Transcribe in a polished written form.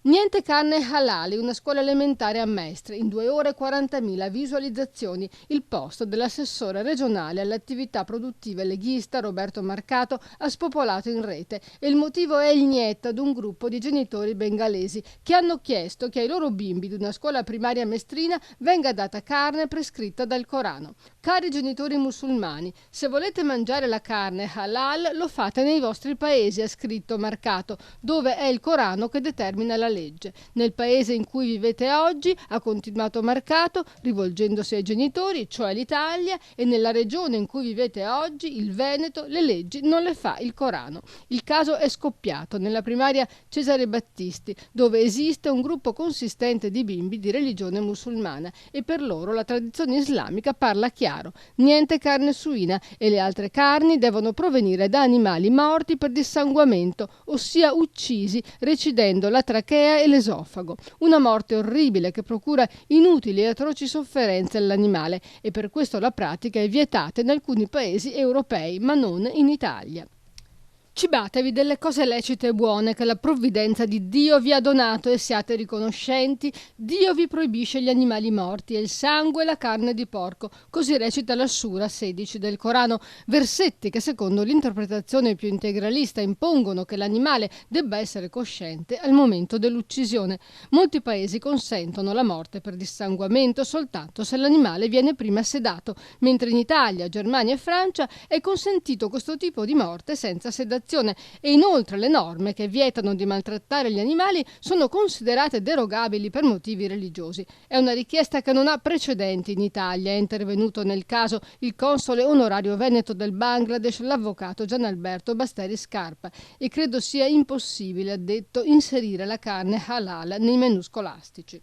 Niente carne halal, una scuola elementare a Mestre, in 2 ore 40.000 visualizzazioni, il post dell'assessore regionale alle attività produttive leghista Roberto Marcato ha spopolato in rete e il motivo è il niet ad un gruppo di genitori bengalesi che hanno chiesto che ai loro bimbi di una scuola primaria mestrina venga data carne prescritta dal Corano. Cari genitori musulmani, se volete mangiare la carne halal lo fate nei vostri paesi, ha scritto Marcato, dove è il Corano che determina la legge. Nel paese in cui vivete oggi, ha continuato Marcato, rivolgendosi ai genitori, cioè l'Italia, e nella regione in cui vivete oggi, il Veneto, le leggi non le fa il Corano. Il caso è scoppiato nella primaria Cesare Battisti, dove esiste un gruppo consistente di bimbi di religione musulmana e per loro la tradizione islamica parla chiaro: niente carne suina e le altre carni devono provenire da animali morti per dissanguamento, ossia uccisi recidendo la trachea e l'esofago. Una morte orribile che procura inutili e atroci sofferenze all'animale e per questo la pratica è vietata in alcuni paesi europei, ma non in Italia. Cibatevi delle cose lecite e buone che la provvidenza di Dio vi ha donato e siate riconoscenti. Dio vi proibisce gli animali morti e il sangue e la carne di porco. Così recita la Sura 16 del Corano, versetti che secondo l'interpretazione più integralista impongono che l'animale debba essere cosciente al momento dell'uccisione. Molti paesi consentono la morte per dissanguamento soltanto se l'animale viene prima sedato, mentre in Italia, Germania e Francia è consentito questo tipo di morte senza sedazione. E inoltre le norme che vietano di maltrattare gli animali sono considerate derogabili per motivi religiosi. È una richiesta che non ha precedenti in Italia. È intervenuto nel caso il console onorario veneto del Bangladesh, l'avvocato Gianalberto Basteri Scarpa, e credo sia impossibile, ha detto, inserire la carne halal nei menù scolastici.